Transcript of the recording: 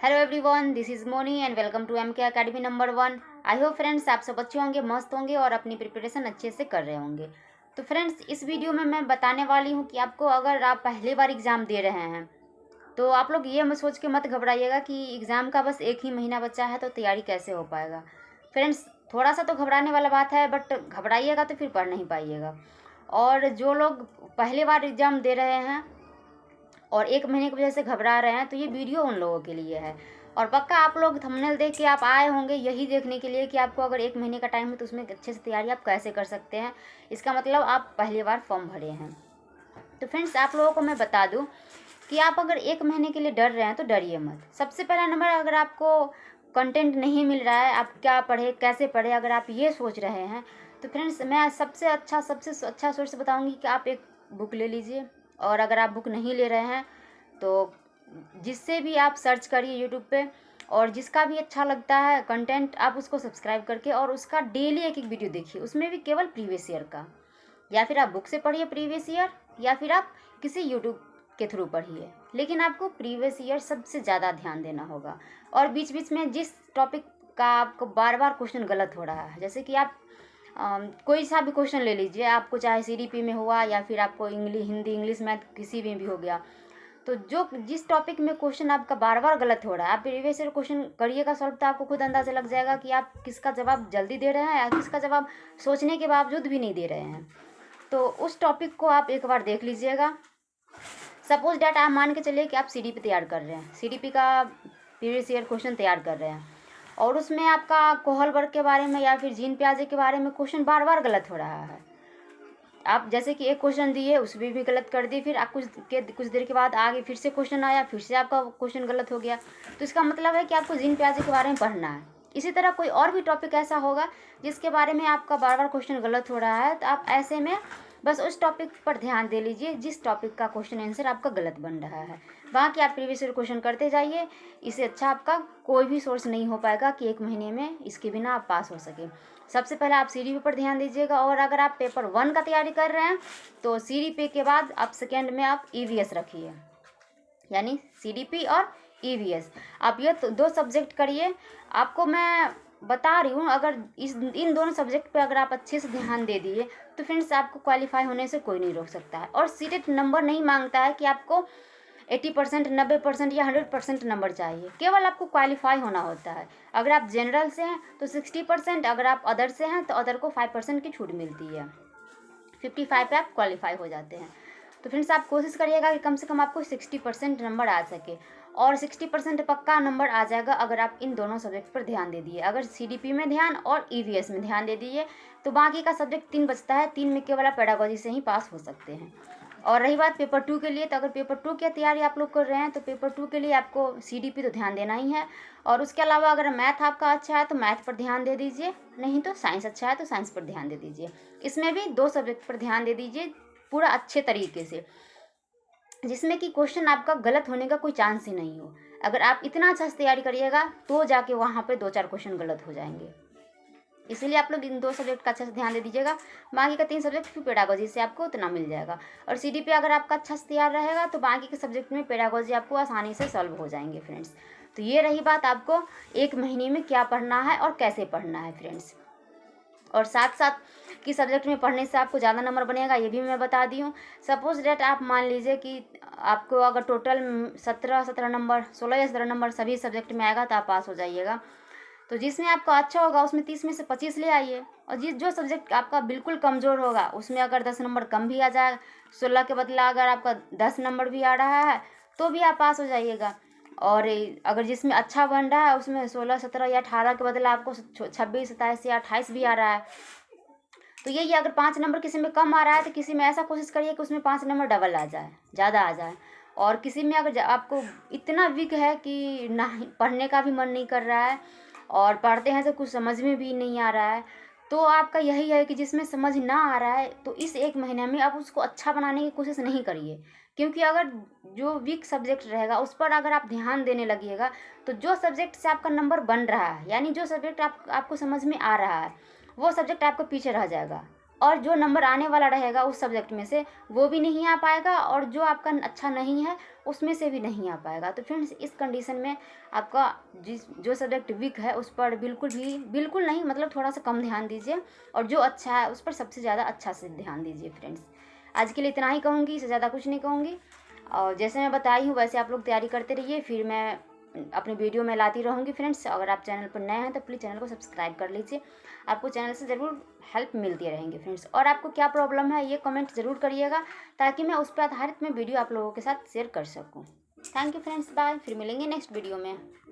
Hello everyone, this is Moni and welcome to MK academy number 1। I hope friends आप सब अच्छे होंगे, मस्त होंगे और अपनी प्रिपरेशन अच्छे से कर रहे होंगे। तो फ्रेंड्स, इस वीडियो में मैं बताने वाली हूँ कि आपको अगर आप पहली बार एग्ज़ाम दे रहे हैं तो आप लोग ये मत सोच के मत घबराइएगा कि एग्ज़ाम का बस एक ही महीना बचा है तो तैयारी कैसे हो पाएगा। फ्रेंड्स, थोड़ा सा तो घबराने वाला बात है, बट घबराइएगा तो फिर पढ़ नहीं पाइएगा। और जो लोग पहली बार एग्ज़ाम दे रहे हैं और एक महीने की वजह से घबरा रहे हैं तो ये वीडियो उन लोगों के लिए है। और पक्का आप लोग थंबनेल देख के आप आए होंगे यही देखने के लिए कि आपको अगर एक महीने का टाइम है तो उसमें अच्छे से तैयारी आप कैसे कर सकते हैं। इसका मतलब आप पहली बार फॉर्म भरे हैं। तो फ्रेंड्स, आप लोगों को मैं बता दूं कि आप अगर एक महीने के लिए डर रहे हैं तो डरिए मत। सबसे पहला नंबर, अगर आपको कंटेंट नहीं मिल रहा है, आप क्या पढ़े कैसे पढ़े, अगर आप ये सोच रहे हैं तो फ्रेंड्स मैं सबसे अच्छा सोर्स बताऊंगी कि आप एक बुक ले लीजिए। और अगर आप बुक नहीं ले रहे हैं तो जिससे भी आप सर्च करिए यूट्यूब पे, और जिसका भी अच्छा लगता है कंटेंट आप उसको सब्सक्राइब करके और उसका डेली एक एक वीडियो देखिए, उसमें भी केवल प्रीवियस ईयर का। या फिर आप बुक से पढ़िए प्रीवियस ईयर, या फिर आप किसी यूट्यूब के थ्रू पढ़िए, लेकिन आपको प्रीवियस ईयर सबसे ज़्यादा ध्यान देना होगा। और बीच बीच में जिस टॉपिक का आपको बार बार क्वेश्चन गलत हो रहा है, जैसे कि आप कोई सा भी क्वेश्चन ले लीजिए, आपको चाहे CDP में हुआ या फिर आपको हिंदी इंग्लिश मैथ किसी में भी हो गया, तो जो जिस टॉपिक में क्वेश्चन आपका बार बार गलत हो रहा है, आप प्रीवियस ईयर क्वेश्चन करिएगा सॉल्व, तो आपको खुद अंदाज़ा लग जाएगा कि आप किसका जवाब जल्दी दे रहे हैं या किसका जवाब सोचने के बावजूद भी नहीं दे रहे हैं। तो उस टॉपिक को आप एक बार देख लीजिएगा। सपोज डैट आप मान के चलिए कि आप CDP तैयार कर रहे हैं, CDP का प्रीवियस ईयर क्वेश्चन तैयार कर रहे हैं, और उसमें आपका कोहल वर्ग के बारे में या फिर जीन प्याजे के बारे में क्वेश्चन बार बार गलत हो रहा है। आप जैसे कि एक क्वेश्चन दिए उसमें भी गलत कर दिए, फिर आप कुछ देर के बाद आगे फिर से क्वेश्चन आया, फिर से आपका क्वेश्चन गलत हो गया। तो इसका मतलब है कि आपको जीन प्याजे के बारे में पढ़ना है। इसी तरह कोई और भी टॉपिक ऐसा होगा जिसके बारे में आपका बार बार क्वेश्चन गलत हो रहा है, तो आप ऐसे में बस उस टॉपिक पर ध्यान दे लीजिए जिस टॉपिक का क्वेश्चन आंसर आपका गलत बन रहा है। बाकी आप प्रीवियस ईयर क्वेश्चन करते जाइए। इससे अच्छा आपका कोई भी सोर्स नहीं हो पाएगा कि एक महीने में इसके बिना आप पास हो सके। सबसे पहले आप CDP पर ध्यान दीजिएगा, और अगर आप पेपर 1 का तैयारी कर रहे हैं तो CDP के बाद आप सेकेंड में आप EVS रखिए, यानी CDP और EVS। आप ये तो 2 सब्जेक्ट करिए। आपको मैं बता रही हूँ, अगर इन दोनों सब्जेक्ट पे अगर आप अच्छे से ध्यान दे दिए तो फ्रेंड्स आपको क्वालिफाई होने से कोई नहीं रोक सकता है। और सीटेट नंबर नहीं मांगता है कि आपको 80%, 90% या 100% नंबर चाहिए, केवल आपको क्वालिफाई होना होता है। अगर आप जनरल से हैं तो 60%, अगर आप अदर से हैं तो अदर को 5% की छूट मिलती है, 55 पे आप क्वालिफाई हो जाते हैं। तो फ्रेंड्स, आप कोशिश करिएगा कि कम से कम आपको 60% नंबर आ सके, और 60% पक्का नंबर आ जाएगा अगर आप इन दोनों सब्जेक्ट पर ध्यान दे दिए। अगर CDP में ध्यान और EVS में ध्यान दे दिए तो बाकी का सब्जेक्ट 3 बचता है, 3 में केवल आप पेडागोजी से ही पास हो सकते हैं। और रही बात पेपर 2 के लिए, तो अगर पेपर 2 की तैयारी आप लोग कर रहे हैं तो पेपर 2 के लिए आपको CDP तो ध्यान देना ही है, और उसके अलावा अगर मैथ आपका अच्छा है तो मैथ पर ध्यान दे दीजिए, नहीं तो साइंस अच्छा है तो साइंस पर ध्यान दे दीजिए। इसमें भी 2 सब्जेक्ट पर ध्यान दे दीजिए पूरा अच्छे तरीके से, जिसमें कि क्वेश्चन आपका गलत होने का कोई चांस ही नहीं हो। अगर आप इतना अच्छा से तैयारी करिएगा तो जाके वहाँ पे 2-4 क्वेश्चन गलत हो जाएंगे। इसीलिए आप लोग इन 2 सब्जेक्ट का अच्छा से ध्यान दे दीजिएगा। बाकी का 3 सब्जेक्ट फिर पेडागोजी से आपको उतना मिल जाएगा। और CDP अगर आपका अच्छा से तैयार रहेगा तो बाकी के सब्जेक्ट में पेडागोजी आपको आसानी से सॉल्व हो जाएंगे फ्रेंड्स। तो ये रही बात, आपको एक महीने में क्या पढ़ना है और कैसे पढ़ना है फ्रेंड्स। और साथ साथ कि सब्जेक्ट में पढ़ने से आपको ज़्यादा नंबर बनेगा ये भी मैं बता दी हूँ। सपोज डेट आप मान लीजिए कि आपको अगर टोटल 17 नंबर, 16 या 17 नंबर सभी सब्जेक्ट में आएगा तो आप पास हो जाइएगा। तो जिसमें आपका अच्छा होगा उसमें 30 में से 25 ले आइए, और जो सब्जेक्ट आपका बिल्कुल कमज़ोर होगा उसमें अगर 10 नंबर कम भी आ जाए, 16 के बदला अगर आपका 10 नंबर भी आ रहा है तो भी आप पास हो जाइएगा। और अगर जिसमें अच्छा बन रहा है उसमें 16, 17 या 18 के बदला आपको 26, 27 या 28 भी आ रहा है, तो यही अगर 5 नंबर किसी में कम आ रहा है तो किसी में ऐसा कोशिश करिए कि उसमें 5 नंबर डबल आ जाए, ज़्यादा आ जाए। और किसी में अगर आपको इतना वीक है कि ना पढ़ने का भी मन नहीं कर रहा है और पढ़ते हैं तो कुछ समझ में भी नहीं आ रहा है, तो आपका यही है कि जिसमें समझ ना आ रहा है तो इस एक महीने में आप उसको अच्छा बनाने की कोशिश नहीं करिए। क्योंकि अगर जो वीक सब्जेक्ट रहेगा उस पर अगर आप ध्यान देने लगिएगा तो जो सब्जेक्ट से आपका नंबर बन रहा है, यानी जो सब्जेक्ट आपको समझ में आ रहा है, वो सब्जेक्ट आपको पीछे रह जाएगा और जो नंबर आने वाला रहेगा उस सब्जेक्ट में से वो भी नहीं आ पाएगा, और जो आपका अच्छा नहीं है उसमें से भी नहीं आ पाएगा। तो फ्रेंड्स इस कंडीशन में आपका जो सब्जेक्ट वीक है उस पर बिल्कुल नहीं, मतलब थोड़ा सा कम ध्यान दीजिए, और जो अच्छा है उस पर सबसे ज़्यादा अच्छा से ध्यान दीजिए। फ्रेंड्स आज के लिए इतना ही कहूँगी, इससे ज़्यादा कुछ नहीं कहूँगी। और जैसे मैं बताई हूँ वैसे आप लोग तैयारी करते रहिए, फिर मैं अपनी वीडियो में लाती रहूँगी। फ्रेंड्स अगर आप चैनल पर नए हैं तो प्लीज़ चैनल को सब्सक्राइब कर लीजिए, आपको चैनल से ज़रूर हेल्प मिलती रहेंगी। फ्रेंड्स और आपको क्या प्रॉब्लम है ये कमेंट ज़रूर करिएगा, ताकि मैं उस पर आधारित मैं वीडियो आप लोगों के साथ शेयर कर सकूँ। थैंक यू फ्रेंड्स, बाय, फिर मिलेंगे नेक्स्ट वीडियो में।